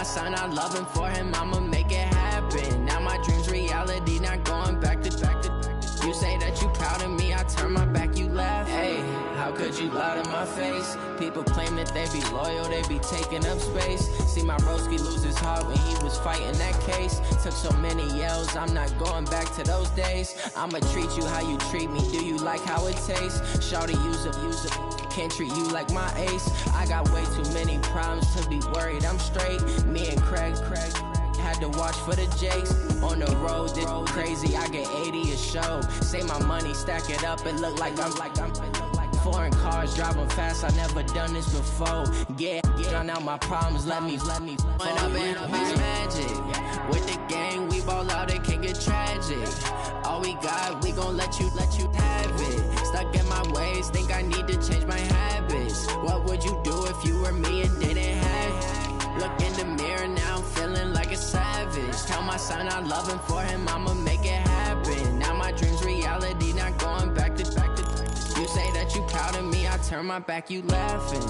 son, I love him, for him, I'ma make it happen. Now my dream's reality, not going back to. You say that you proud of me, I turn my back, you laugh. Hey, how could you lie to my face? People claim that they be loyal, they be taking up space. See my broski lose his heart when he was fighting that case. Took so many yells, I'm not going back to those days. I'ma treat you how you treat me, do you like how it tastes? Shawty, use it, can't treat you like my ace. I got way too many problems to be worried, I'm straight. Me and Craig had to watch for the Jakes. On the road, this crazy, I get 80 a show. Say my money, stack it up, it look like I'm foreign cars, driving fast, I never done this before. Yeah, drown out my problems, let me When up and up is magic. With the gang, we ball out, it can get tragic. All we got, we gon' let you have it. Stuck in my ways, think I need to change my habits. What would you do if you were me and didn't have it? Look in the mirror now, I'm feeling like a savage. Tell my son I love him, for him, I'ma make it happen. Now my dream's reality, not going back to. You say that you proud of me, I turn my back, you laughing.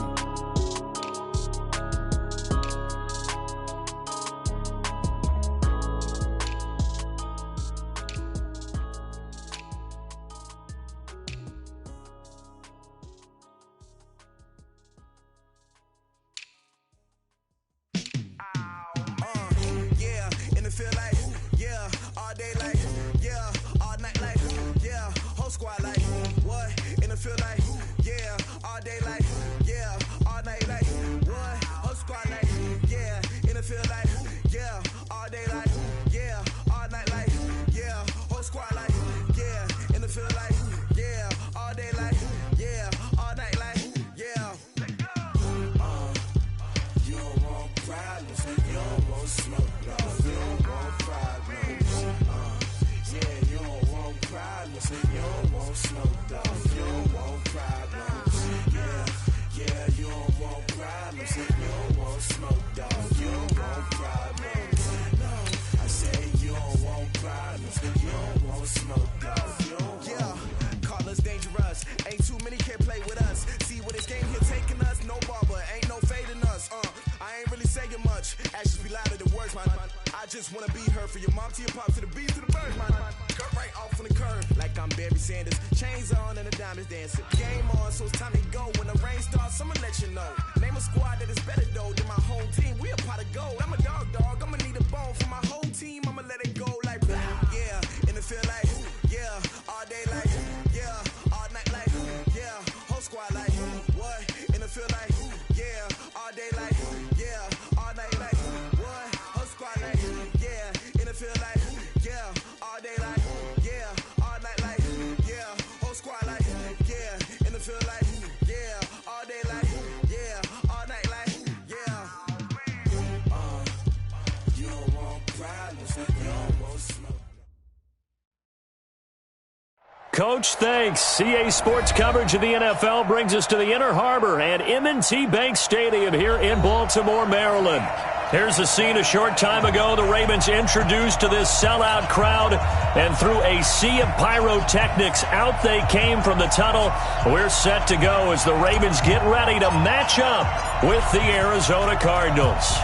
Coach, thanks. CA Sports coverage of the NFL brings us to the Inner Harbor and M&T Bank Stadium here in Baltimore, Maryland. Here's the scene a short time ago. The Ravens introduced to this sellout crowd, and through a sea of pyrotechnics, out they came from the tunnel. We're set to go as the Ravens get ready to match up with the Arizona Cardinals.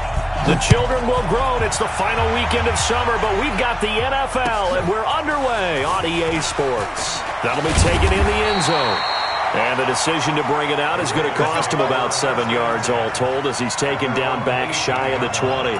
The children will grow, and it's the final weekend of summer, but we've got the NFL, and we're underway on EA Sports. That'll be taken in the end zone. And the decision to bring it out is going to cost him about 7 yards all told, as he's taken down back shy of the 20.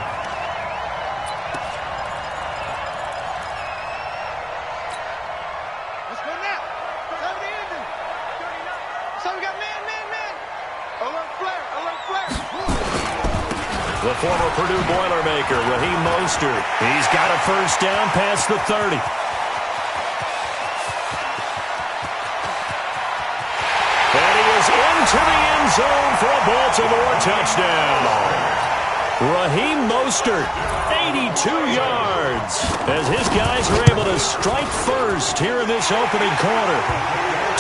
The former Purdue Boilermaker, Raheem Mostert. He's got a first down past the 30. And he is into the end zone for a Baltimore touchdown. Raheem Mostert, 82 yards, as his guys are able to strike first here in this opening quarter.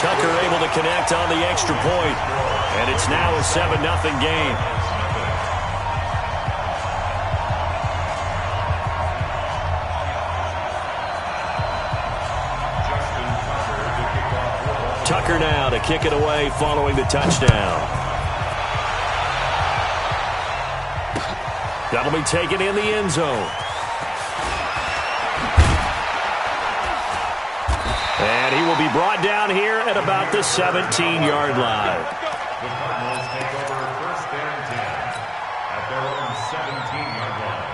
Tucker able to connect on the extra point, and it's now a 7-0 game. Tucker now to kick it away following the touchdown. That'll be taken in the end zone. And he will be brought down here at about the 17-yard line. The Cardinals take over 1st and 10 at their own 17-yard line.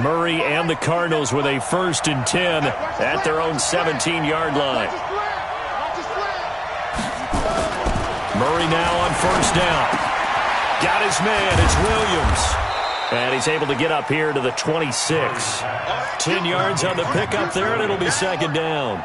Murray and the Cardinals with a 1st and 10 at their own 17-yard line. Murray now on 1st down. Got his man. It's Williams. And he's able to get up here to the 26. 10 yards on the pickup there, and it'll be 2nd down.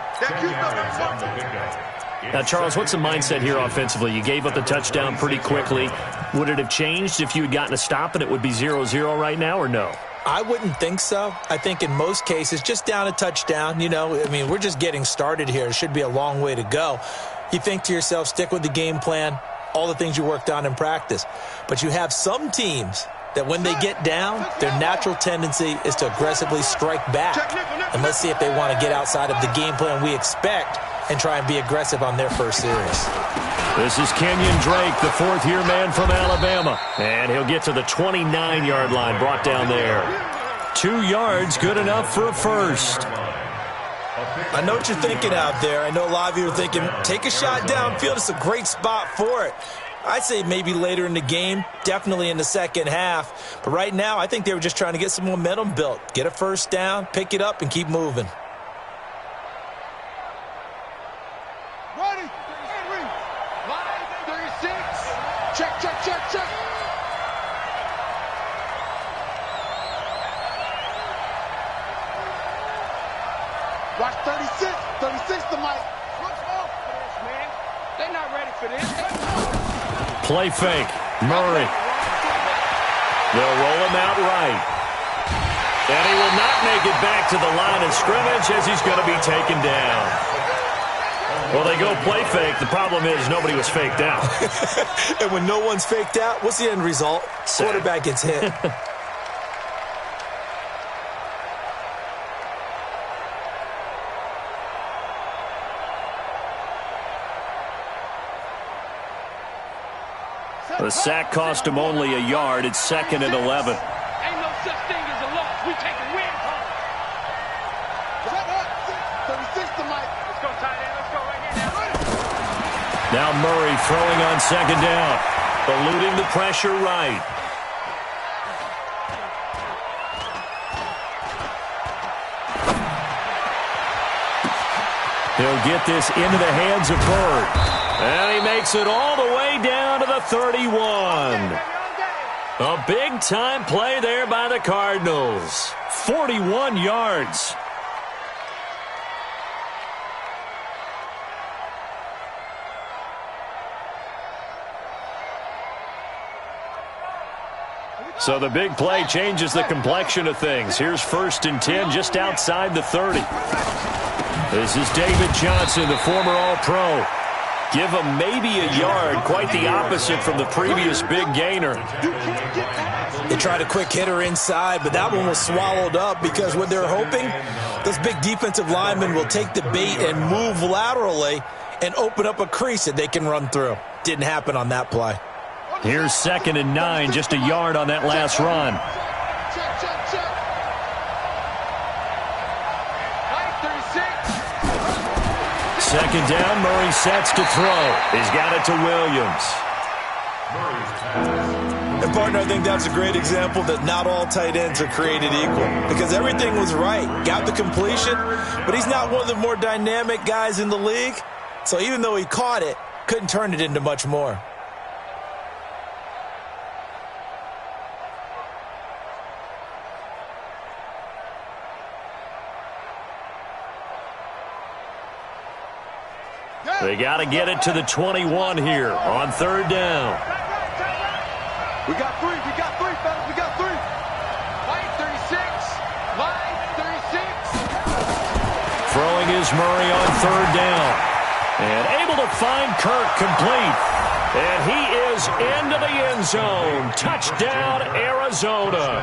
Now, Charles, what's the mindset here offensively? You gave up the touchdown pretty quickly. Would it have changed if you had gotten a stop and it would be 0-0 right now, or no? I wouldn't think so. I think in most cases, just down a touchdown, we're just getting started here. It should be a long way to go. You think to yourself, stick with the game plan, all the things you worked on in practice. But you have some teams that when they get down, their natural tendency is to aggressively strike back. And let's see if they want to get outside of the game plan we expect and try and be aggressive on their first series. This is Kenyon Drake, the 4th-year man from Alabama. And he'll get to the 29-yard line, brought down there. 2 yards, good enough for a first. I know what you're thinking out there. I know a lot of you are thinking, take a shot downfield. It's a great spot for it. I'd say maybe later in the game, definitely in the second half. But right now, I think they were just trying to get some momentum built. Get a first down, pick it up, and keep moving. Ready? Line 36. Check, check, check, check. Watch 36. 36 the mic. Switch off for this, man. They're not ready for this. Play fake. Murray. They'll roll him out right. And he will not make it back to the line of scrimmage as he's going to be taken down. Well, they go play fake. The problem is nobody was faked out. And when no one's faked out, what's the end result? Quarterback gets hit. The sack cost him only a yard. It's 2nd and 11. Ain't no such thing as a loss. We take a win home. Shut up. 36 the mic. Let's go, tight end. Let's go right here now. Now Murray throwing on 2nd down. Eluding the pressure right. He'll get this into the hands of Bird. And he makes it all the way down to the 31. A big-time play there by the Cardinals. 41 yards. So the big play changes the complexion of things. Here's 1st and 10 just outside the 30. This is David Johnson, the former All-Pro. Give him maybe a yard, quite the opposite from the previous big gainer. They tried a quick hitter inside, but that one was swallowed up because what they're hoping, those big defensive linemen will take the bait and move laterally and open up a crease that they can run through. Didn't happen on that play. Here's 2nd and 9, just a yard on that last run. Check, check, check. Line 36. 2nd down, Murray sets to throw. He's got it to Williams. And, partner, I think that's a great example that not all tight ends are created equal because everything was right. Got the completion, but he's not one of the more dynamic guys in the league. So even though he caught it, couldn't turn it into much more. They got to get it to the 21 here on 3rd down. We got three, fellas. We got three. Line 36. Line 36. Throwing is Murray on 3rd down. And able to find Kirk complete. And he is into the end zone. Touchdown, Arizona.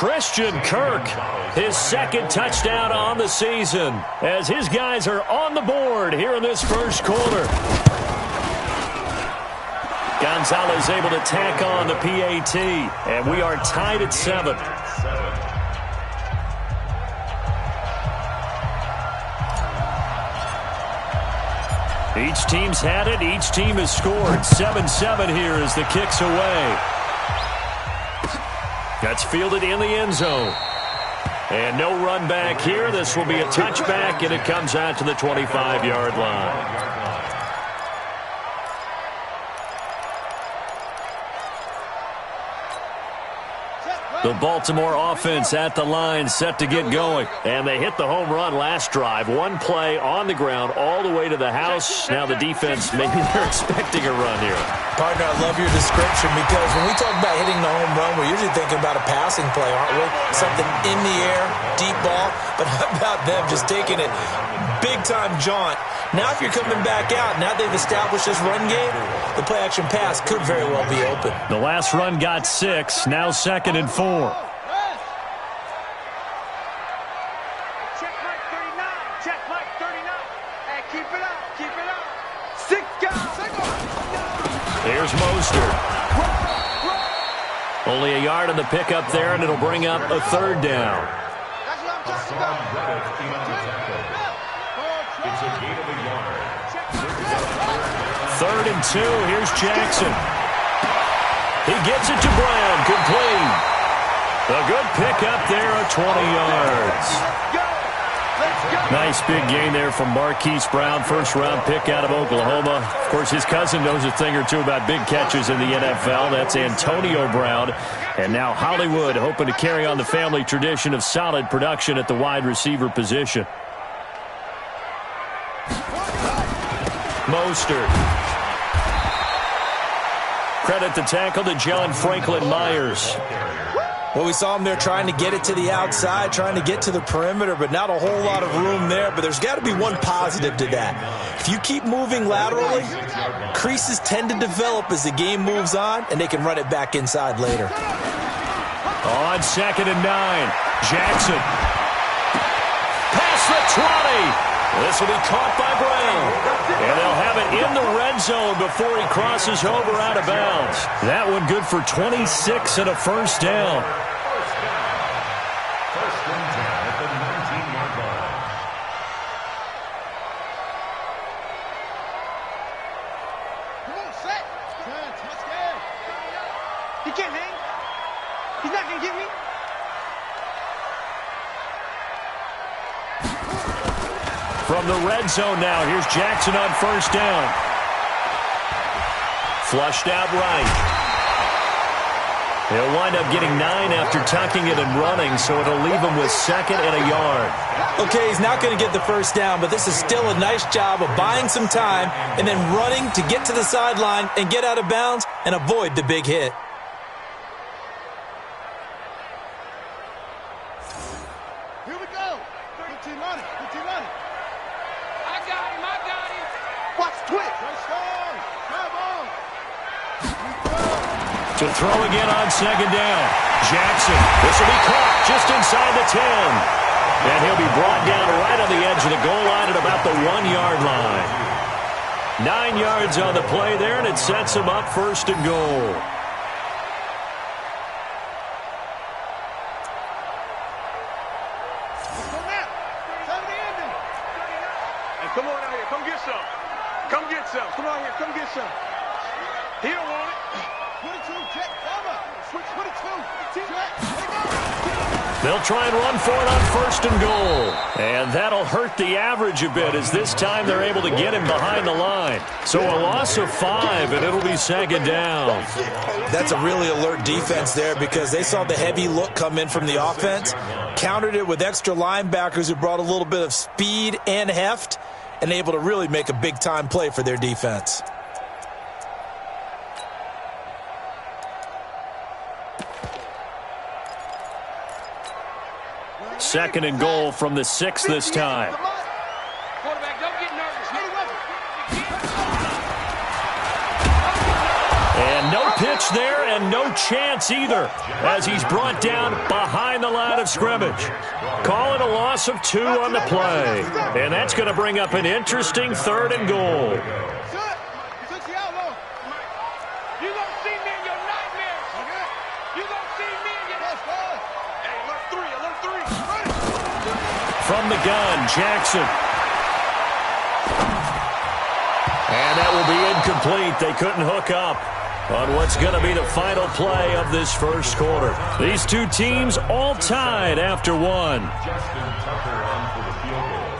Christian Kirk, his second touchdown on the season, as his guys are on the board here in this first quarter. Gonzalez able to tack on the PAT, and we are tied at 7. Each team's had it. Each team has scored. 7-7 here as the kick's away. That's fielded in the end zone. And no run back here. This will be a touchback, and it comes out to the 25-yard line. The Baltimore offense at the line, set to get going. And they hit the home run last drive. One play on the ground all the way to the house. Now the defense, maybe they're expecting a run here. Partner, I love your description because when we talk about hitting the home run, we're usually thinking about a passing play, aren't we? Something in the air, deep ball. But how about them just taking it big-time jaunt? Now if you're coming back out, now they've established this run game, the play-action pass could very well be open. The last run got 6, now 2nd and 4. Check Mike 39. Check Mike 39. Hey, keep it up. Keep it up. 6 guys. Here's Mostert. Only a yard on the pickup there, and it'll bring up a 3rd down. That's what I'm talking about. It's a gain of a yard. 3rd and 2. Here's Jackson. He gets it to Brown. Complete. A good pickup there at 20 yards. Nice big gain there from Marquise Brown, first-round pick out of Oklahoma. Of course, his cousin knows a thing or two about big catches in the NFL. That's Antonio Brown. And now Hollywood hoping to carry on the family tradition of solid production at the wide receiver position. Mostert. Credit the tackle to John Franklin Myers. Well, we saw him there trying to get it to the outside, trying to get to the perimeter, but not a whole lot of room there. But there's got to be one positive to that. If you keep moving laterally, creases tend to develop as the game moves on, and they can run it back inside later. On 2nd and 9, Jackson. Past the 20. This will be caught by Brown. And they'll have it in the red zone before he crosses over out of bounds. That one good for 26 and a first down. First and 10 at the 19-yard line. Come on, set. Let's go. He can't hang. He's not going to get me. From the red zone now, here's Jackson on first down. Flushed out right. He'll wind up getting 9 after tucking it and running, so it'll leave him with 2nd and a yard. Okay, he's not going to get the first down, but this is still a nice job of buying some time and then running to get to the sideline and get out of bounds and avoid the big hit. Here we go. 15 on it. 15 on it. I got him. Watch twitch. Come on. To throw again on 2nd down. Jackson. This will be caught just inside the 10. And he'll be brought down right on the edge of the goal line at about the 1-yard line. 9 yards on the play there, and it sets him up 1st and goal. Come on out here. Come get some. Come get some. Come on here. Come get some. He don't want it. 22, check, cover. Switch 22. Check. They'll try and run for it on 1st and goal. And that'll hurt the average a bit as this time they're able to get him behind the line. So a loss of 5, and it'll be 2nd down. That's a really alert defense there because they saw the heavy look come in from the offense, countered it with extra linebackers who brought a little bit of speed and heft, and able to really make a big-time play for their defense. Second and goal from the 6 this time. Quarterback, don't get nervous. And no pitch reach there, and no chance either, as he's brought down behind the line of scrimmage. Call it a loss of 2 on the play. And that's going to bring up an interesting 3rd and goal. From the gun, Jackson. And that will be incomplete. They couldn't hook up on what's going to be the final play of this first quarter. These two teams all tied after 1. Justin Tucker on for the field goal.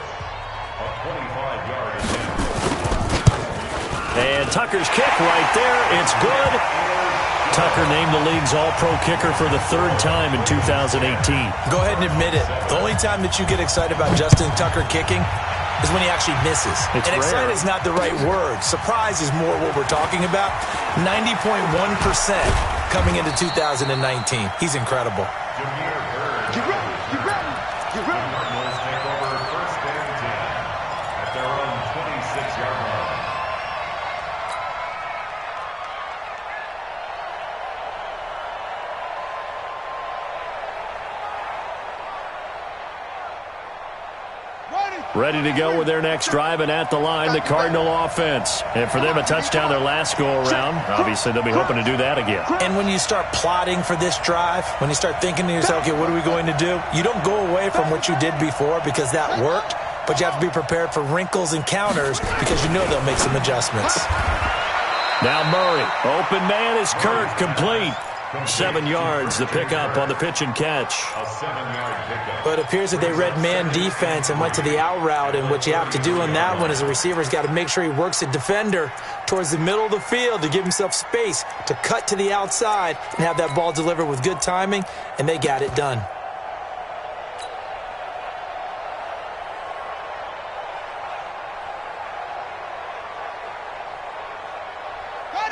A 25-yard attempt. And Tucker's kick right there. It's good. Tucker named the league's all-pro kicker for the 3rd time in 2018. Go ahead and admit it. The only time that you get excited about Justin Tucker kicking is when he actually misses. It's and rare. excited is not the right word. Surprise is more what we're talking about. 90.1% coming into 2019. He's incredible. Get ready. Cardinals take over 1st and 10 at their own 26-yard line. Ready to go with their next drive, and at the line, the Cardinal offense. And for them, a touchdown their last go-around. Obviously, they'll be hoping to do that again. And when you start plotting for this drive, when you start thinking to yourself, okay, what are we going to do? You don't go away from what you did before because that worked, but you have to be prepared for wrinkles and counters because you know they'll make some adjustments. Now Murray. Open man is Kirk, complete. 7 yards, the pickup on the pitch and catch. A 7-yard pickup. But it appears that they read man defense and went to the out route, and what you have to do on that one is a receiver's got to make sure he works a defender towards the middle of the field to give himself space to cut to the outside and have that ball delivered with good timing, and they got it done.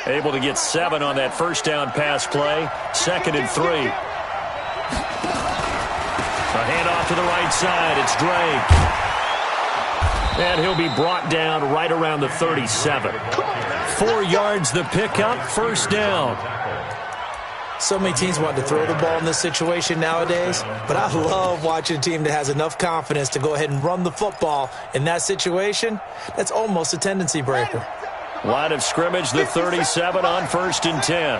Able to get 7 on that first down pass play. 2nd and 3. A handoff to the right side. It's Drake. And he'll be brought down right around the 37. 4 yards the pickup. 1st down. So many teams want to throw the ball in this situation nowadays, but I love watching a team that has enough confidence to go ahead and run the football. In that situation, that's almost a tendency breaker. Line of scrimmage, the 37 on 1st and 10.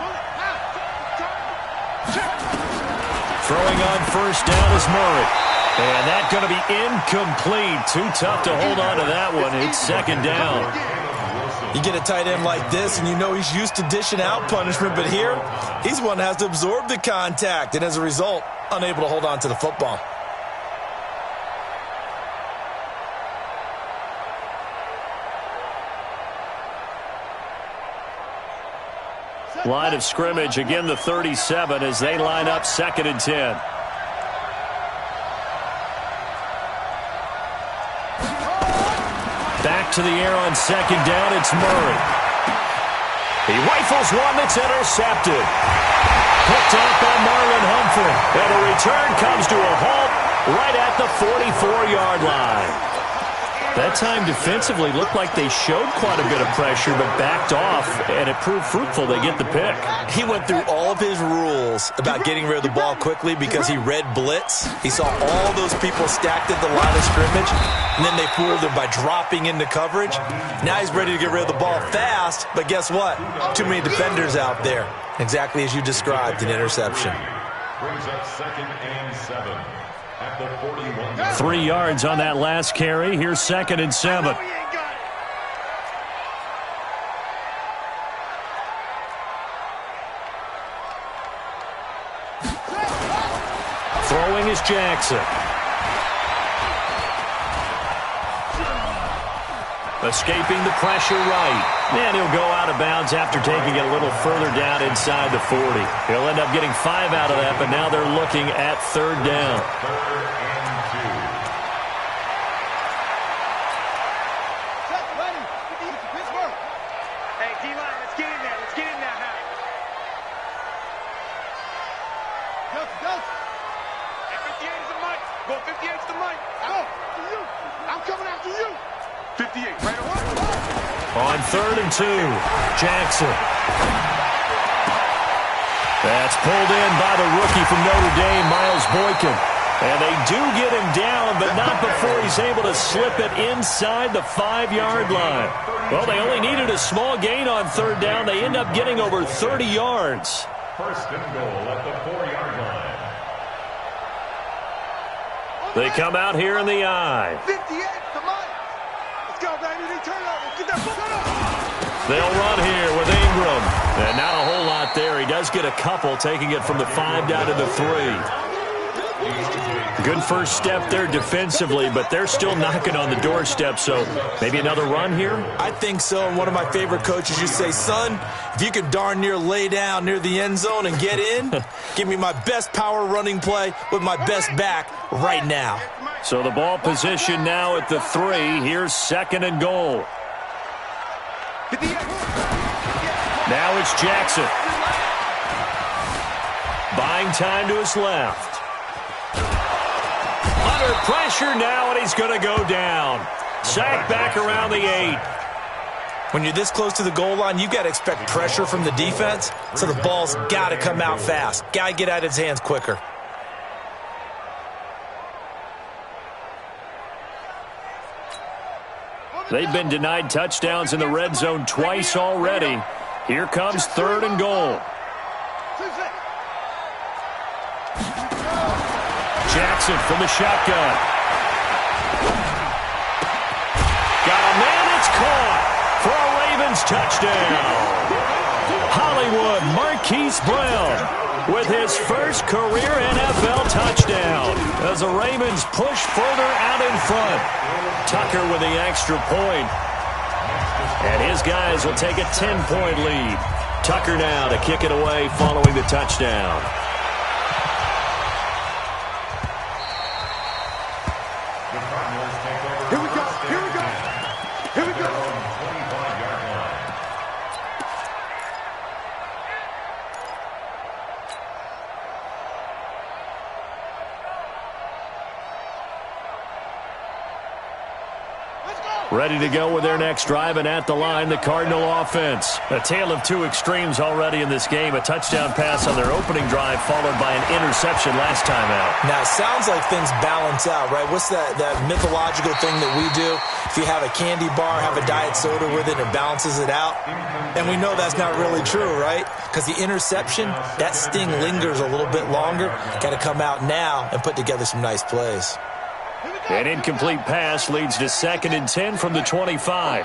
Throwing on 1st down is Murray. And that's going to be incomplete. Too tough to hold on to that one. It's 2nd down. You get a tight end like this, and you know he's used to dishing out punishment, but here, he's one that has to absorb the contact, and as a result, unable to hold on to the football. Line of scrimmage, again the 37 as they line up 2nd and 10. Back to the air on 2nd down, it's Murray. He rifles one that's intercepted. Picked up by Marlon Humphrey. And the return comes to a halt right at the 44-yard line. That time defensively looked like they showed quite a bit of pressure but backed off, and it proved fruitful. They get the pick. He went through all of his rules about getting rid of the ball quickly because he read blitz. He saw all those people stacked at the line of scrimmage, and then they fooled him by dropping into coverage. Now he's ready to get rid of the ball fast, but guess what? Too many defenders out there. Exactly as you described, an interception. Brings up 2nd and 7 at the 41. 3 yards on that last carry. Here's 2nd and 7. Throwing is Jackson. Escaping the pressure right. And he'll go out of bounds after taking it a little further down inside the 40. He'll end up getting 5 out of that, but now they're looking at 3rd down. 3rd and 2. Hey, D-line, let's get in there. Let's get in there now. Go. Hey, 58 is the mic. Go, 58 is the mic. Go. To you. I'm coming after you. 58, right away. On 3rd and 2, Jackson. That's pulled in by the rookie from Notre Dame, Miles Boykin. And they do get him down, but not before he's able to slip it inside the 5-yard line. Well, they only needed a small gain on third down. They end up getting over 30 yards. First and goal at the 4-yard line. They come out here in the I. 58, come on. Let's go, baby. They turn up. Let's get that foot up. They'll run here with Ingram. And not a whole lot there. He does get a couple, taking it from the 5 down to the 3. Good first step there defensively, but they're still knocking on the doorstep, so maybe another run here? I think so. And one of my favorite coaches used to say, son, if you can darn near lay down near the end zone and get in, give me my best power running play with my best back right now. So the ball position now at the 3. Here's second and goal. Now it's Jackson. Buying time to his left. Under pressure now, and he's going to go down. Sacked back around the 8. When you're this close to the goal line, you've got to expect pressure from the defense, so the ball's got to come out fast. Got to get out of his hands quicker. They've been denied touchdowns in the red zone twice already. Here comes third and goal. Jackson from the shotgun. Got a man, it's caught for a Ravens touchdown. Hollywood Marquise Brown with his first career NFL touchdown as the Ravens push further out in front. Tucker with the extra point. And his guys will take a 10-point lead. Tucker now to kick it away following the touchdown. Ready to go with their next drive, and at the line, the Cardinal offense. A tale of two extremes already in this game. A touchdown pass on their opening drive, followed by an interception last time out. Now, it sounds like things balance out, right? What's that mythological thing that we do? If you have a candy bar, have a diet soda with it, it balances it out. And we know that's not really true, right? Because the interception, that sting lingers a little bit longer. Got to come out now and put together some nice plays. An incomplete pass leads to 2nd and 10 from the 25.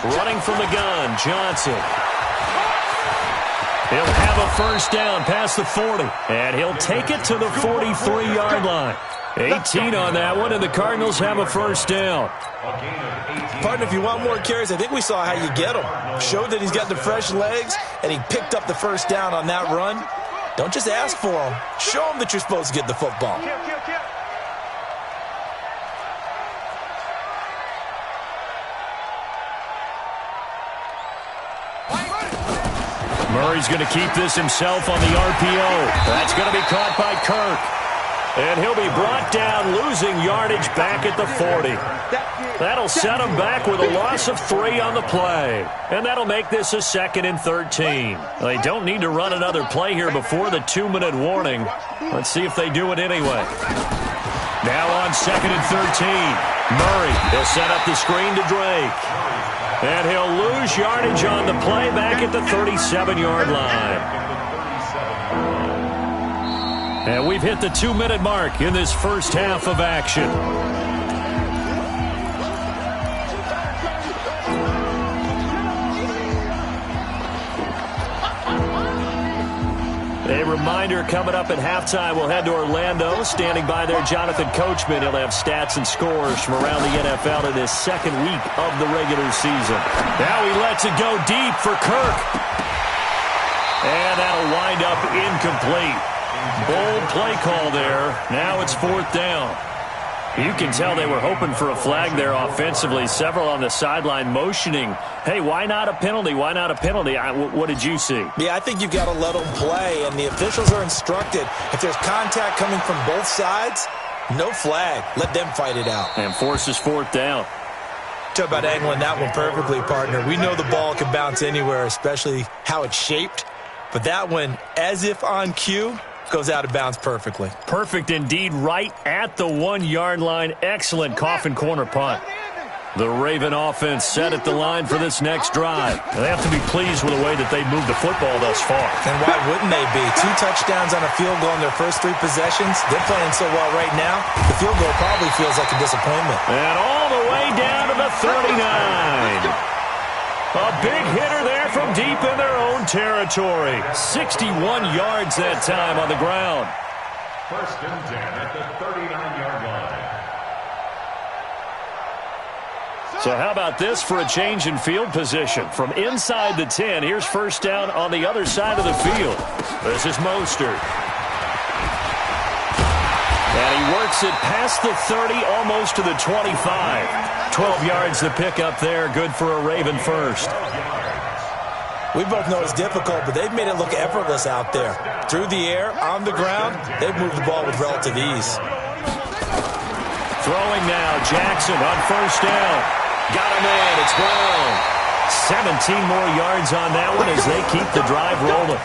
Running from the gun, Johnson. He'll have a first down past the 40, and he'll take it to the 43-yard line. 18 on that one, and the Cardinals have a first down. Partner, if you want more carries, I think we saw how you get them. Showed that he's got the fresh legs, and he picked up the first down on that run. Don't just ask for them. Show them that you're supposed to get the football. Murray's going to keep this himself on the RPO. That's going to be caught by Kirk. And he'll be brought down, losing yardage back at the 40. That'll set him back with a loss of 3 on the play. And that'll make this a 2nd and 13. They don't need to run another play here before the 2-minute warning. Let's see if they do it anyway. Now on 2nd and 13. Murray will set up the screen to Drake. And he'll lose yardage on the play back at the 37-yard line. And we've hit the 2-minute mark in this first half of action. A reminder coming up at halftime, we'll head to Orlando. Standing by there, Jonathan Coachman. He'll have stats and scores from around the NFL in his 2nd week of the regular season. Now he lets it go deep for Kirk. And that'll wind up incomplete. Bold play call there. Now it's 4th down. You can tell they were hoping for a flag there offensively. Several on the sideline motioning, hey, why not a penalty? Why not a penalty? What did you see? Yeah, I think you've got to let them play, and the officials are instructed. If there's contact coming from both sides, no flag. Let them fight it out. And forces 4th down. Talk about angling that one perfectly, partner. We know the ball can bounce anywhere, especially how it's shaped. But that one, as if on cue, goes out of bounds perfectly. Perfect indeed, right at the 1-yard line. Excellent coffin corner punt. The Raven offense set at the line for this next drive. They have to be pleased with the way that they've moved the football thus far. And why wouldn't they be? 2 touchdowns on a field goal in their first 3 possessions. They're playing so well right now, the field goal probably feels like a disappointment. And all the way down to the 39. A big hitter there from deep in their own territory. 61 yards that time on the ground. First and 10 at the 39-yard line. So how about this for a change in field position? From inside the 10, here's first down on the other side of the field. This is Mostert. And he works it past the 30, almost to the 25. 12 yards to pick up there. Good for a Raven first. We both know it's difficult, but they've made it look effortless out there. Through the air, on the ground, they've moved the ball with relative ease. Throwing now, Jackson on first down. Got him in, it's Brown. 17 more yards on that one as they keep the drive rolling.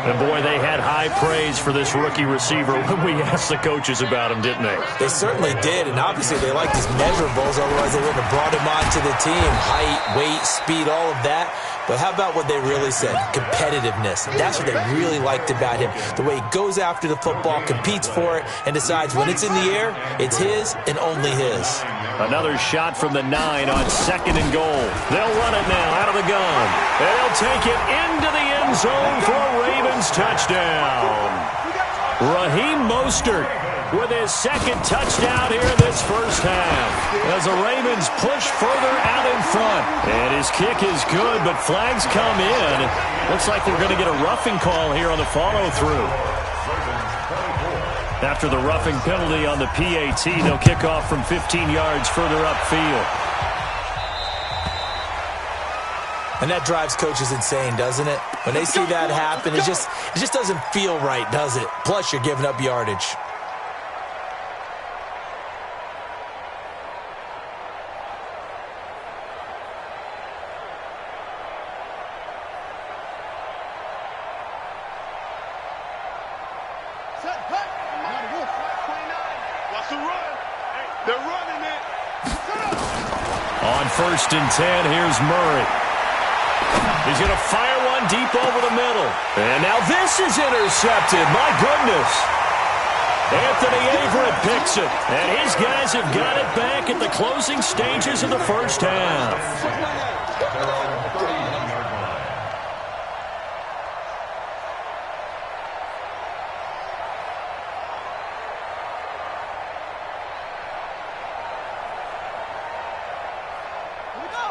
And boy, they had high praise for this rookie receiver when we asked the coaches about him, didn't they? They certainly did, and obviously they liked his measurables, otherwise they wouldn't have brought him onto the team. Height, weight, speed, all of that. But how about what they really said? Competitiveness. That's what they really liked about him. The way he goes after the football, competes for it, and decides when it's in the air, it's his and only his. Another shot from the 9 on second and goal. They'll run it now out of the gun. And they'll take it into the end zone for a Ravens touchdown. Raheem Mostert with his second touchdown here in this first half. As the Ravens push further out in front. And his kick is good, but flags come in. Looks like we're going to get a roughing call here on the follow-through. After the roughing penalty on the PAT, they'll kick off from 15 yards further upfield. And that drives coaches insane, doesn't it? When they see that happen, it just doesn't feel right, does it? Plus, you're giving up yardage. On first and 10, here's Murray. He's going to fire one deep over the middle. And now this is intercepted. My goodness. Anthony Averett picks it. And his guys have got it back at the closing stages of the first half.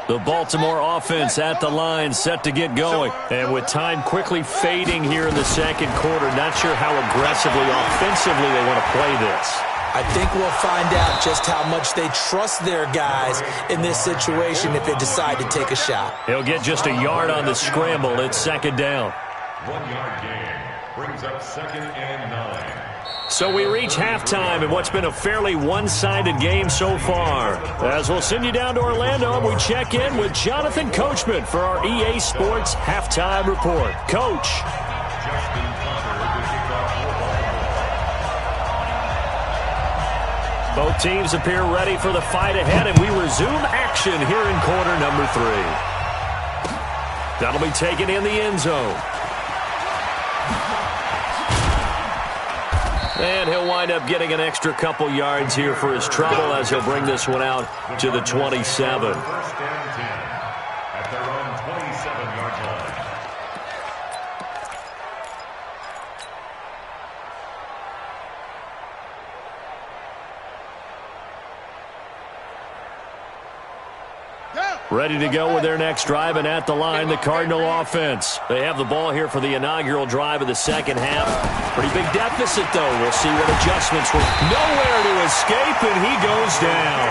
The Baltimore offense at the line, set to get going. And with time quickly fading here in the second quarter, not sure how aggressively, offensively they want to play this. I think we'll find out just how much they trust their guys in this situation if they decide to take a shot. He'll get just a yard on the scramble. It's second down. 1 yard gain brings up second and 9. So we reach halftime in what's been a fairly one-sided game so far. As we'll send you down to Orlando, we check in with Jonathan Coachman for our EA Sports Halftime Report. Coach. Both teams appear ready for the fight ahead, and we resume action here in quarter number 3. That'll be taken in the end zone. And he'll wind up getting an extra couple yards here for his trouble as he'll bring this one out to the 27. First and 10 at their own 27-yard line. Ready to go with their next drive, and at the line, the Cardinal offense. They have the ball here for the inaugural drive of the second half. Pretty big deficit, though. We'll see what adjustments will. Nowhere to escape, and he goes down.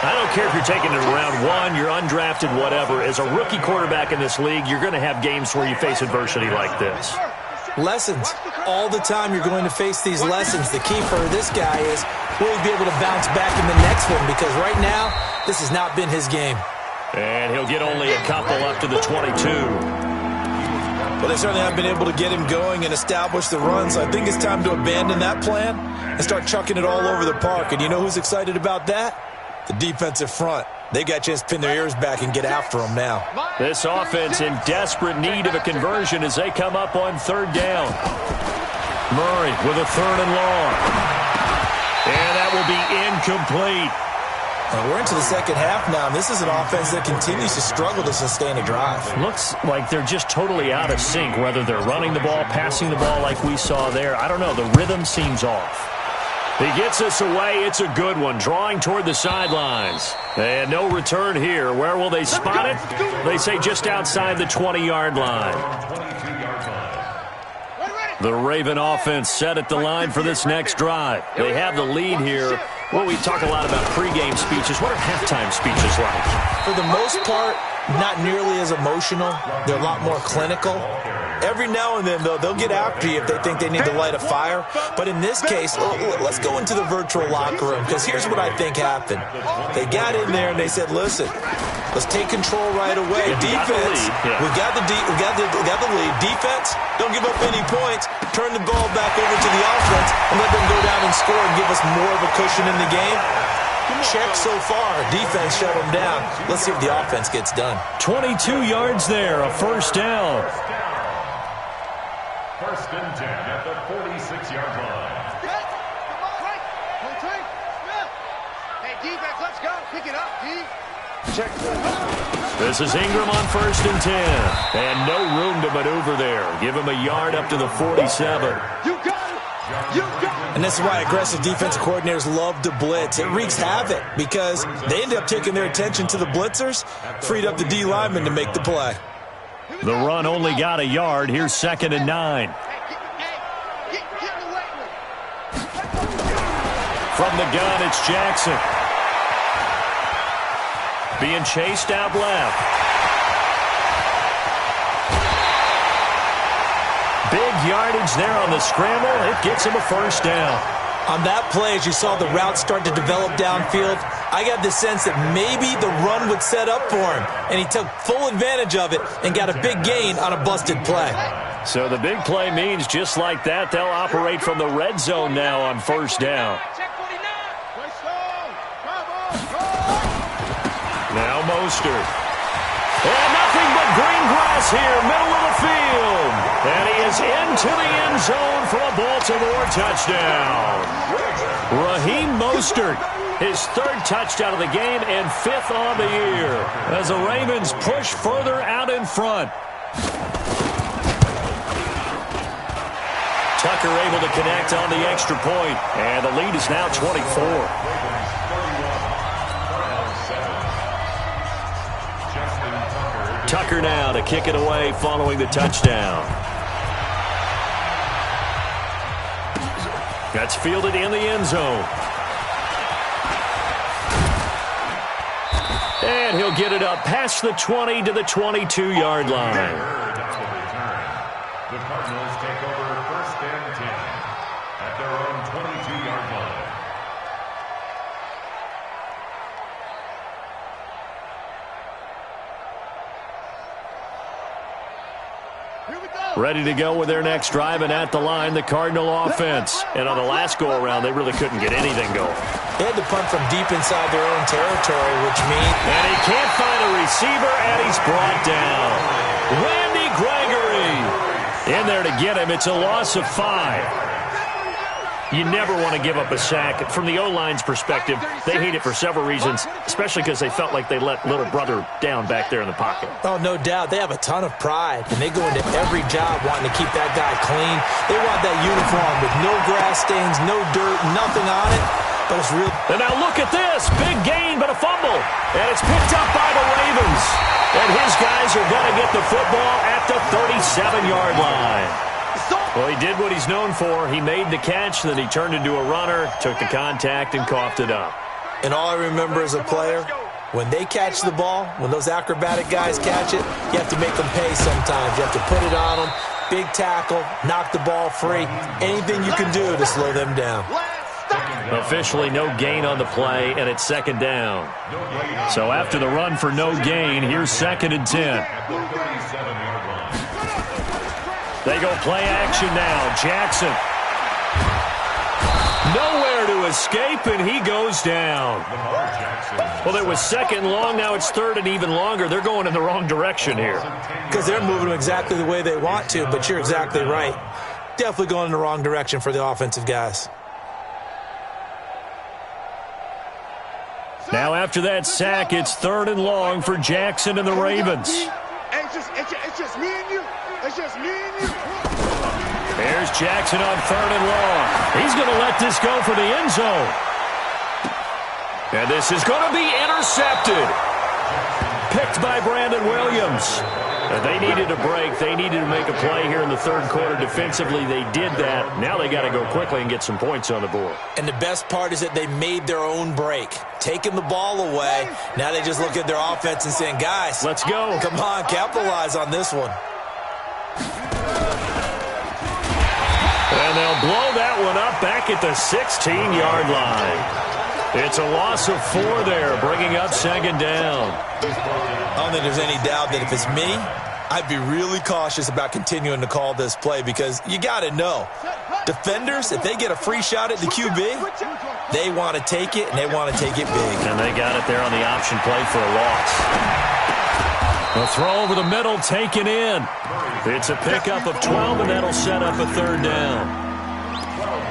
I don't care if you're taking it in round 1, you're undrafted, whatever. As a rookie quarterback in this league, you're going to have games where you face adversity like this. Lessons. All the time you're going to face these lessons. The key for this guy is, will he be able to bounce back in the next one? Because right now, this has not been his game. And he'll get only a couple up to the 22. Well, they certainly haven't been able to get him going and establish the run, so I think it's time to abandon that plan and start chucking it all over the park. And you know who's excited about that? The defensive front. They got a chance to pin their ears back and get after them now. This offense in desperate need of a conversion as they come up on third down. Murray with a 3rd and long. And that will be incomplete. And we're into the second half now, and this is an offense that continues to struggle to sustain a drive. Looks like they're just totally out of sync, whether they're running the ball, passing the ball like we saw there. I don't know. The rhythm seems off. He gets us away. It's a good one, drawing toward the sidelines. And no return here. Where will they spot it? They say just outside the 20-yard line. The Raven offense set at the line for this next drive. They have the lead here. Well, we talk a lot about pregame speeches. What are halftime speeches like? For the most part, not nearly as emotional. They're a lot more clinical. Every now and then, though, they'll get after you if they think they need to light a fire. But in this case, let's go into the virtual locker room, because here's what I think happened. They got in there and they said, listen, let's take control right away. Defense, we got the lead. Defense, don't give up any points. Turn the ball back over to the offense and let them go down and score and give us more of a cushion in the game. Check so far. Defense shut them down. Let's see if the offense gets done. 22 yards there, a 1st down. 1st and 10 at the 46-yard line. Hey, defense, let's go. Pick it up, D. Check. This is Ingram on 1st and 10. And no room to maneuver there. Give him a yard up to the 47. You got it. You got it. And this is why aggressive defensive coordinators love to blitz. It wreaks havoc because they end up taking their attention to the blitzers, freed up the D lineman to make the play. The run only got a yard. Here's 2nd and 9. From the gun, it's Jackson. Being chased out left. Big yardage there on the scramble. It gets him a 1st down. On that play, as you saw the route start to develop downfield, I got the sense that maybe the run would set up for him, and he took full advantage of it and got a big gain on a busted play. So the big play means just like that, they'll operate from the red zone now on 1st down. Now Mostert. And nothing but green grass here, middle of the field. And he is into the end zone for a Baltimore touchdown. Raheem Mostert, his 3rd touchdown of the game and 5th on the year, as the Ravens push further out in front. Tucker able to connect on the extra point, and the lead is now 24. Tucker now to kick it away following the touchdown. That's fielded in the end zone. And he'll get it up past the 20 to the 22-yard line. The Cardinals take over 1st and 10 at their own 22-yard line. Ready to go with their next drive, and at the line, the Cardinal offense. And on the last go-around, they really couldn't get anything going. They had to punt from deep inside their own territory, which means... And he can't find a receiver, and he's brought down. Randy Gregory in there to get him. It's a loss of 5. You never want to give up a sack. From the O-line's perspective, they hate it for several reasons, especially because they felt like they let little brother down back there in the pocket. Oh, no doubt. They have a ton of pride, and they go into every job wanting to keep that guy clean. They want that uniform with no grass stains, no dirt, nothing on it. But it's real. And now look at this. Big gain, but a fumble. And it's picked up by the Ravens. And his guys are going to get the football at the 37-yard line. Well, he did what he's known for. He made the catch, then he turned into a runner, took the contact, and coughed it up. And all I remember as a player, when they catch the ball, when those acrobatic guys catch it, you have to make them pay sometimes. You have to put it on them, big tackle, knock the ball free. Anything you can do to slow them down. Officially no gain on the play, and it's second down. So after the run for no gain, here's 2nd and 10. They go play action now. Jackson. Nowhere to escape, and he goes down. Well, it was 2nd long. Now it's 3rd and even longer. They're going in the wrong direction here. Because they're moving them exactly the way they want to, but you're exactly right. Definitely going in the wrong direction for the offensive guys. Now after that sack, it's 3rd and long for Jackson and the Ravens. It's just me and you. It's just me and you. Here's Jackson on 3rd and long. He's going to let this go for the end zone. And this is going to be intercepted. Picked by Brandon Williams. They needed a break. They needed to make a play here in the 3rd quarter. Defensively, they did that. Now they got to go quickly and get some points on the board. And the best part is that they made their own break. Taking the ball away. Now they just look at their offense and saying, guys, let's go. Come on, capitalize on this one. And they'll blow that one up back at the 16-yard line. It's a loss of 4 there, bringing up 2nd down. I don't think there's any doubt that if it's me, I'd be really cautious about continuing to call this play because you got to know, defenders, if they get a free shot at the QB, they want to take it, and they want to take it big. And they got it there on the option play for a loss. A throw over the middle, taken in. It's a pickup of 12, and that'll set up a 3rd down.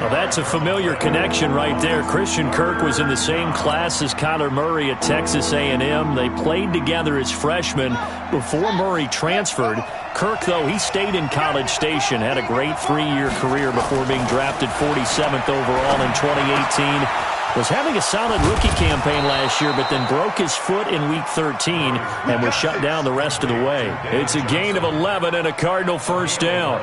Well, that's a familiar connection right there. Christian Kirk was in the same class as Kyler Murray at Texas A&M. They played together as freshmen before Murray transferred. Kirk, though, he stayed in College Station, had a great 3-year career before being drafted 47th overall in 2018. Was having a solid rookie campaign last year, but then broke his foot in Week 13 and was shut down the rest of the way. It's a gain of 11 and a Cardinal 1st down.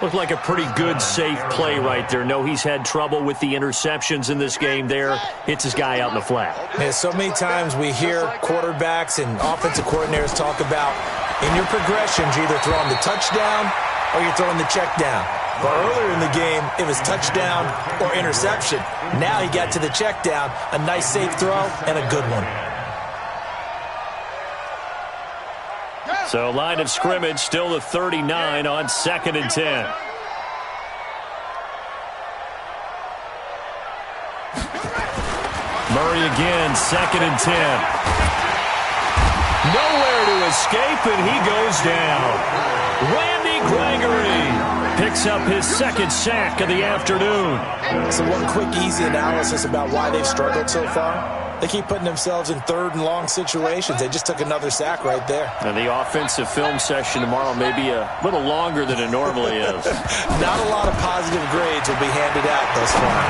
Looked like a pretty good, safe play right there. No, he's had trouble with the interceptions in this game there. Hits his guy out in the flat. Yeah, so many times we hear quarterbacks and offensive coordinators talk about in your progressions, you're either throwing the touchdown or you're throwing the check down. But earlier in the game, it was touchdown or interception. Now he got to the check down, a nice safe throw, and a good one. So line of scrimmage still the 39 on 2nd and 10. Murray again, 2nd and 10. Nowhere to escape, and he goes down. Randy Gregory picks up his 2nd sack of the afternoon. So one quick, easy analysis about why they've struggled so far. They keep putting themselves in 3rd and long situations. They just took another sack right there. And the offensive film session tomorrow may be a little longer than it normally is. Not a lot of positive grades will be handed out thus far.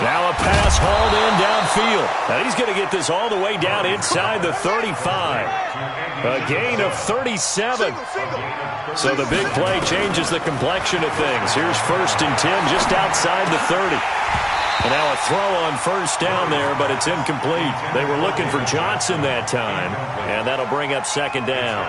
Now a pass hauled in downfield. Now he's going to get this all the way down inside the 35. A gain of 37. So the big play changes the complexion of things. Here's 1st and 10 just outside the 30. And now a throw on 1st down there, but it's incomplete. They were looking for Johnson that time, and that'll bring up 2nd down.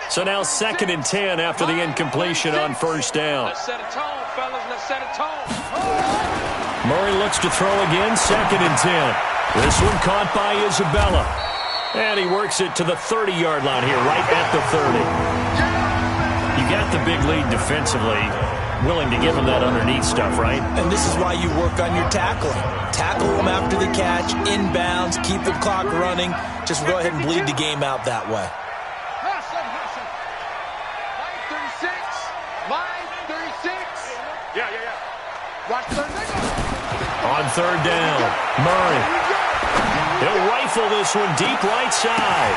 So now 2nd and 10 after the incompletion on 1st down. Let's set a tone, fellas. Let's set a tone. Murray looks to throw again, 2nd and 10. This one caught by Isabella. And he works it to the 30-yard line here, right at the 30. You got the big lead defensively, willing to give him that underneath stuff, right? And this is why you work on your tackling. Tackle them after the catch, inbounds, keep the clock running. Just go ahead and bleed the game out that way. On 3rd down, Murray. He'll rifle this one deep right side.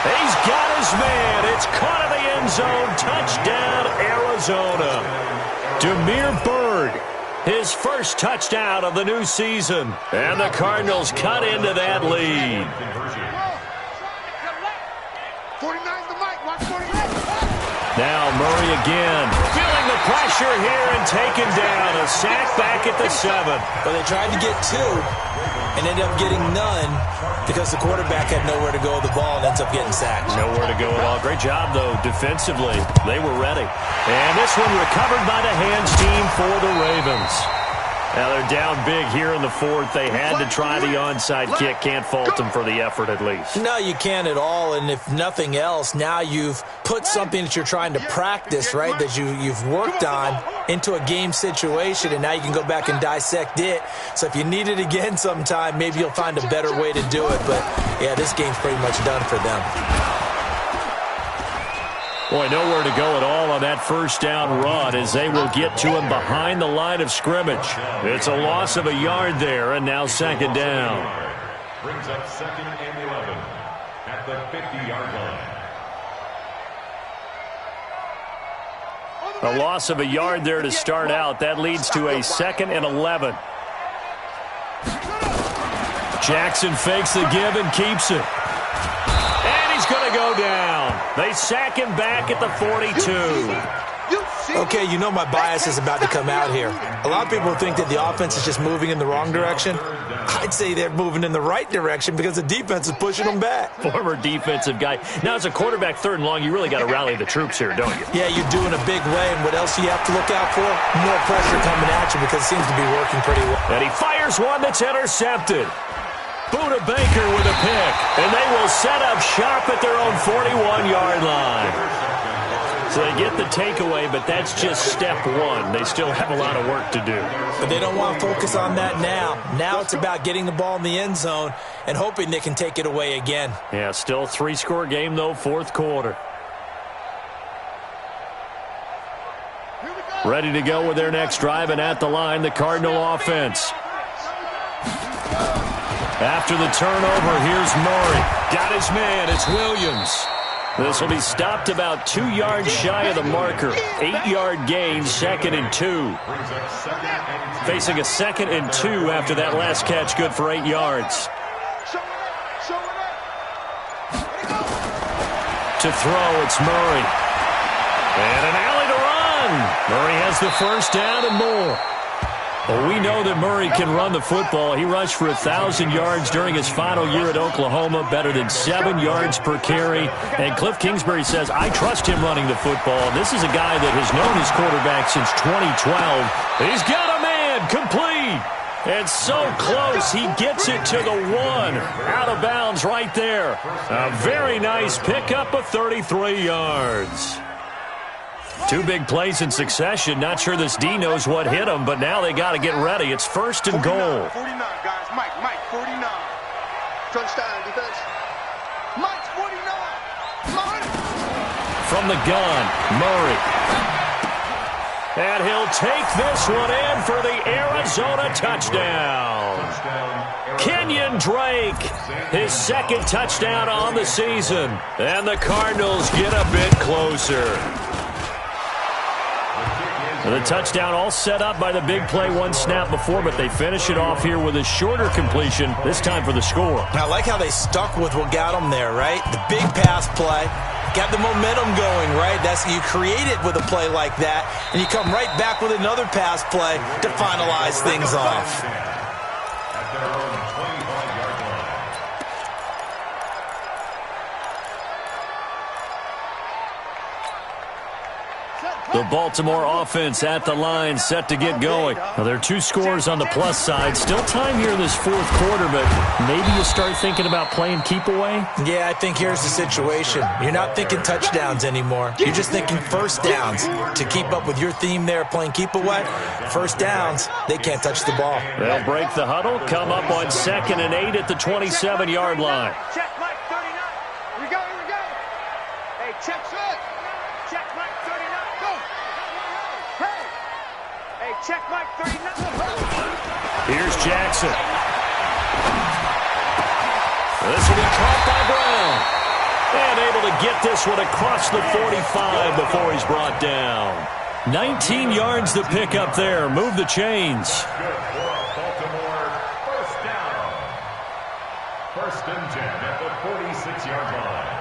He's got his man. It's caught in the end zone. Touchdown, Arizona. Damiere Byrd, his 1st touchdown of the new season. And the Cardinals cut into that lead. 49's the mic. Watch 49. Now Murray again, feeling the pressure here and taken down. A sack back at the 7. Well, they tried to get 2 and ended up getting none because the quarterback had nowhere to go with the ball and ends up getting sacked. Nowhere to go at all. Great job, though, defensively. They were ready. And this one recovered by the hands team for the Ravens. Now they're down big here in the 4th. They had to try the onside kick. Can't fault them for the effort at least. No, you can't at all. And if nothing else, now you've put something that you're trying to practice, right, that you've worked on into a game situation, and now you can go back and dissect it. So if you need it again sometime, maybe you'll find a better way to do it. But, yeah, this game's pretty much done for them. Boy, nowhere to go at all on that first down run as they will get to him behind the line of scrimmage. It's a loss of a yard there, and now second down. Brings up 2nd and 11 at the 50-yard line. A loss of a yard there to start out. That leads to a 2nd and 11. Jackson fakes the give and keeps it. And he's going to go down. They sack him back at the 42. Okay, you know my bias is about to come out here. A lot of people think that the offense is just moving in the wrong direction. I'd say they're moving in the right direction because the defense is pushing them back. Former defensive guy. Now, as a quarterback, 3rd and long, you really got to rally the troops here, don't you? Yeah, you do in a big way. And what else do you have to look out for? More pressure coming at you because it seems to be working pretty well. And he fires one that's intercepted. Buda Baker with a pick, and they will set up shop at their own 41-yard line. So they get the takeaway, but that's just step 1. They still have a lot of work to do. But they don't want to focus on that now. Now it's about getting the ball in the end zone and hoping they can take it away again. Yeah, still a 3-score game, though, 4th quarter. Ready to go with their next drive, and at the line, the Cardinal offense. After the turnover, here's Murray. Got his man. It's Williams. This will be stopped about 2 yards shy of the marker. 8-yard gain, 2nd and 2. Facing a 2nd and 2 after that last catch, good for 8 yards. To throw, it's Murray. And an alley to run. Murray has the first down and more. Well, we know that Murray can run the football. He rushed for 1,000 yards during his final year at Oklahoma, better than 7 yards per carry. And Cliff Kingsbury says, I trust him running the football. This is a guy that has known his quarterback since 2012. He's got a man, complete. And so close, he gets it to the 1. Out of bounds right there. A very nice pickup of 33 yards. 2 big plays in succession. Not sure this D knows what hit him, but now they got to get ready. It's 1st and goal. 49, guys. Mike, 49. Touchdown, defense. Mike's 49. From the gun, Murray. And he'll take this one in for the Arizona touchdown. Kenyon Drake, his 2nd touchdown on the season. And the Cardinals get a bit closer. The touchdown all set up by the big play 1 snap before, but they finish it off here with a shorter completion, this time for the score. I like how they stuck with what got them there, right? The big pass play, got the momentum going, right? That's you create it with a play like that, and you come right back with another pass play to finalize things off. The Baltimore offense at the line, set to get going. Now, there are 2 scores on the plus side. Still time here in this 4th quarter, but maybe you start thinking about playing keep away? Yeah, I think here's the situation. You're not thinking touchdowns anymore. You're just thinking first downs. To keep up with your theme there, playing keep away, first downs, they can't touch the ball. They'll break the huddle, come up on 2nd and 8 at the 27-yard line. Check Mike 39. Here we go. Hey, check shot. Check Mike 39. Go. Hey, check Mike 39. Here's Jackson. This will be caught by Brown. And able to get this one across the 45 before he's brought down. 19 yards to pick up there. Move the chains. Good for Baltimore. First down. 1st and 10 at the 46-yard line.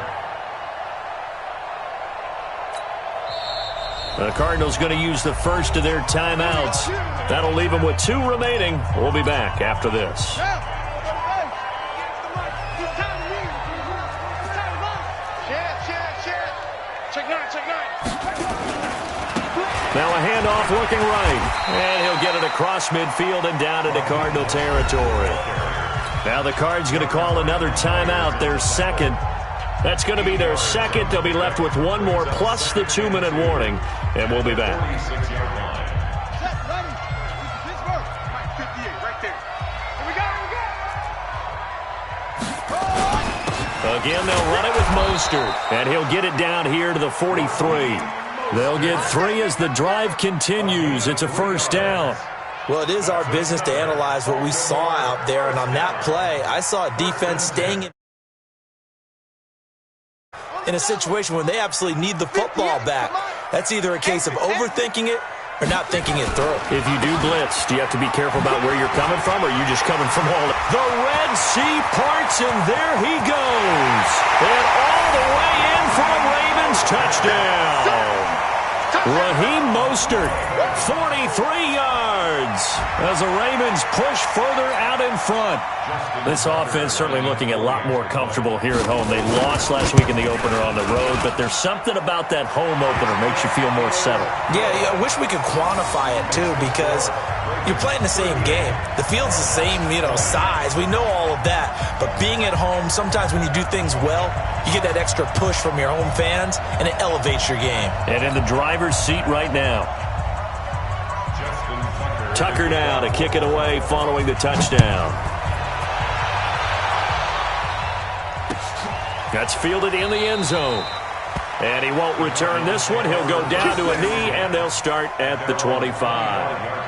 The Cardinals going to use the first of their timeouts. That'll leave them with 2 remaining. We'll be back after this. Now a handoff looking right. And he'll get it across midfield and down into Cardinal territory. Now the Cards going to call another timeout, their second. That's going to be their second. They'll be left with 1 more plus the 2-minute warning. And we'll be back. Again, they'll run it with Mostert. And he'll get it down here to the 43. They'll get 3 as the drive continues. It's a first down. Well, it is our business to analyze what we saw out there. And on that play, I saw a defense staying in a situation where they absolutely need the football back. That's either a case of overthinking it or not thinking it through. If you do blitz, do you have to be careful about where you're coming from, or are you just coming from all? The Red Sea parts, and there he goes. And all the way in for a Ravens touchdown. Raheem Mostert, 43 yards, as the Ravens push further out in front. This offense certainly looking a lot more comfortable here at home. They lost last week in the opener on the road, but there's something about that home opener makes you feel more settled. Yeah, I wish we could quantify it, too, because you're playing the same game. The field's the same, size. We know all of that. But being at home, sometimes when you do things well, you get that extra push from your home fans, and it elevates your game. And in the driver's seat right now. Tucker now to kick it away following the touchdown. That's fielded in the end zone. And he won't return this one. He'll go down to a knee, and they'll start at the 25.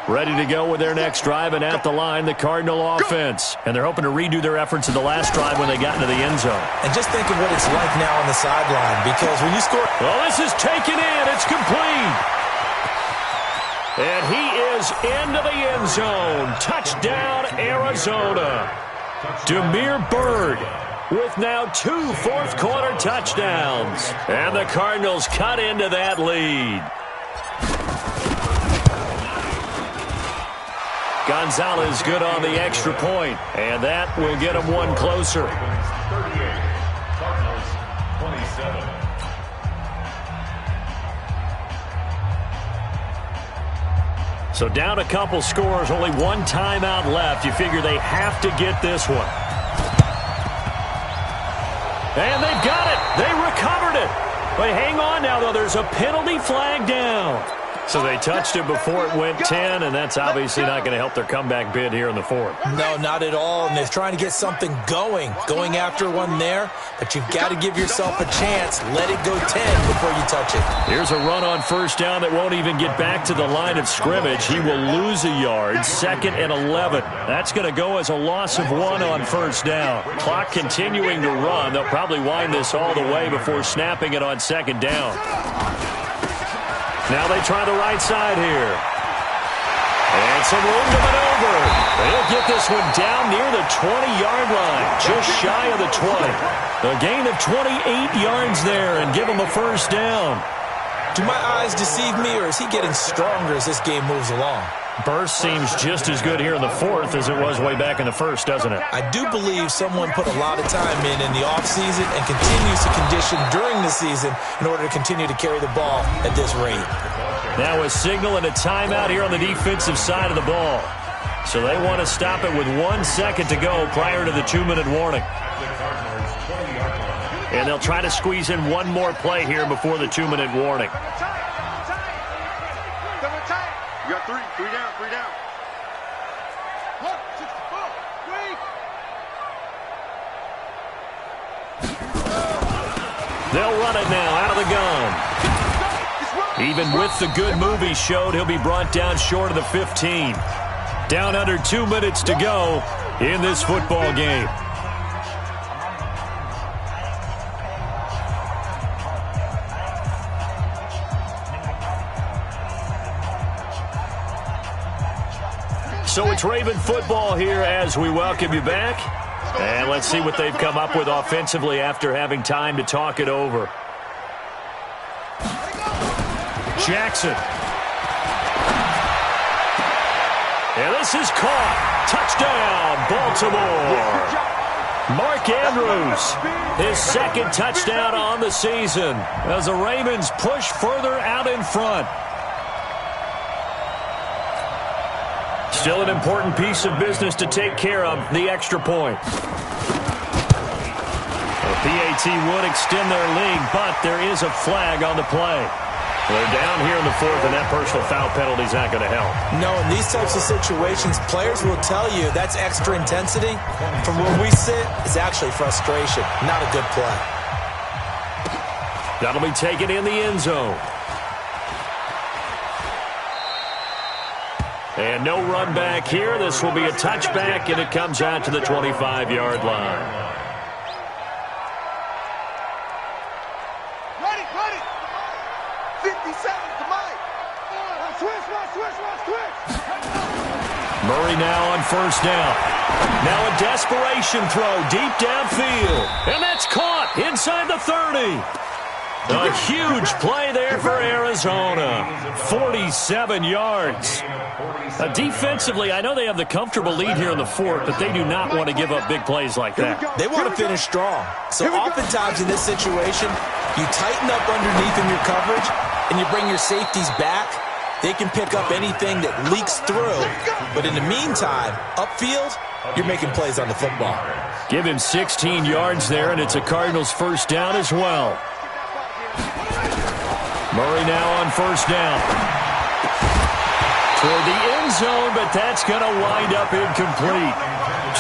Ready to go with their next drive, and at the line, the Cardinal offense. And they're hoping to redo their efforts in the last drive when they got into the end zone. And just think of what it's like now on the sideline, because when you score... Well, this is taken in. It's complete. And he is into the end zone. Touchdown, Arizona. Damiere Byrd with now 2 fourth-quarter touchdowns. And the Cardinals cut into that lead. Gonzalez good on the extra point, and that will get him 1 closer. 38, Cardinals 27. So down a couple scores, only 1 timeout left. You figure they have to get this one. And they've got it. They recovered it. But hang on now, though. There's a penalty flag down. So they touched it before it went 10, and that's obviously not going to help their comeback bid here in the 4th. No, not at all, and they're trying to get something going after one there, but you've got to give yourself a chance. Let it go 10 before you touch it. Here's a run on first down that won't even get back to the line of scrimmage. He will lose a yard, 2nd and 11. That's going to go as a loss of 1 on first down. Clock continuing to run. They'll probably wind this all the way before snapping it on 2nd down. Now they try the right side here. And some room to maneuver. They'll get this one down near the 20-yard line, just shy of the 20. A gain of 28 yards there and give them a first down. Do my eyes deceive me, or is he getting stronger as this game moves along? Burst seems just as good here in the 4th as it was way back in the 1st, doesn't it? I do believe someone put a lot of time in the offseason and continues to condition during the season in order to continue to carry the ball at this rate. Now a signal and a timeout here on the defensive side of the ball. So they want to stop it with 1 second to go prior to the 2-minute warning. And they'll try to squeeze in 1 more play here before the 2-minute warning. You got 3 down, 3 down. They'll run it now out of the gun. Even with the good move he showed, he'll be brought down short of the 15. Down under 2 minutes to go in this football game. So it's Raven football here as we welcome you back. And let's see what they've come up with offensively after having time to talk it over. Jackson. And this is caught. Touchdown, Baltimore. Mark Andrews, his second touchdown on the season as the Ravens push further out in front. Still an important piece of business to take care of, the extra point. The PAT would extend their lead, but there is a flag on the play. They're down here in the fourth, and that personal foul penalty is not going to help. No, in these types of situations, players will tell you that's extra intensity. From where we sit, it's actually frustration, not a good play. That'll be taken in the end zone. And no run back here. This will be a touchback, and it comes out to the 25-yard line. Ready. 50 seconds to Mike. Switch. Murray now on first down. Now a desperation throw deep downfield. And that's caught inside the 30. A huge play there for Arizona. 47 yards. Defensively, I know they have the comfortable lead here in the fourth, but they do not want to give up big plays like that. They want to finish strong. So oftentimes in this situation, you tighten up underneath in your coverage, and you bring your safeties back. They can pick up anything that leaks through. But in the meantime, upfield, you're making plays on the football. Give him 16 yards there, and it's a Cardinals first down as well. Murray now on first down. Toward the end zone, but that's going to wind up incomplete.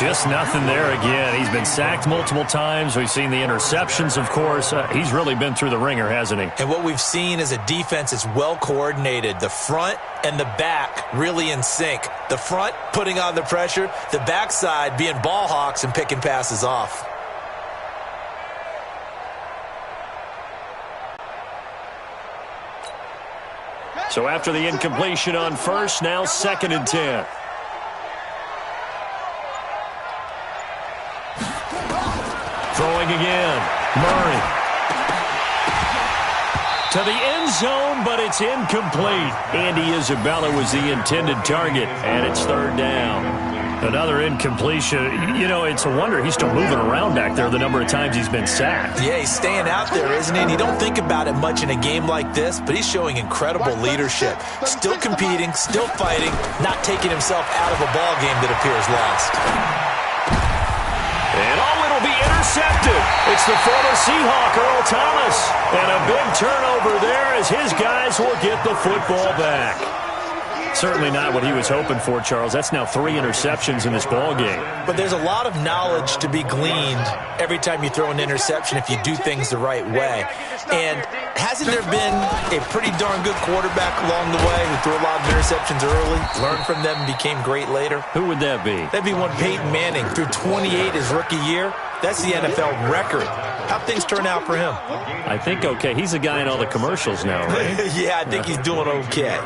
Just nothing there again. He's been sacked multiple times. We've seen the interceptions, of course. He's really been through the ringer, hasn't he? And what we've seen is a defense is well coordinated. The front and the back really in sync. The front putting on the pressure, the backside being ball hawks and picking passes off. So after the incompletion on first, now 2nd and 10. Throwing again. Murray. To the end zone, but it's incomplete. Andy Isabella was the intended target, and it's 3rd down. Another incompletion. You know, it's a wonder he's still moving around back there the number of times he's been sacked. Yeah, he's staying out there, isn't he? And you don't think about it much in a game like this, but he's showing incredible leadership. Still competing, still fighting, not taking himself out of a ball game that appears lost. And it'll be intercepted. It's the former Seahawk, Earl Thomas. And a big turnover there as his guys will get the football back. Certainly not what he was hoping for, Charles. That's now 3 interceptions in this ball game. But there's a lot of knowledge to be gleaned every time you throw an interception if you do things the right way. And hasn't there been a pretty darn good quarterback along the way who threw a lot of interceptions early, learned from them, and became great later? Who would that be? That'd be one Peyton Manning. Threw 28 his rookie year. That's the NFL record. How'd things turn out for him? I think okay. He's a guy in all the commercials now, right? Yeah, I think he's doing okay.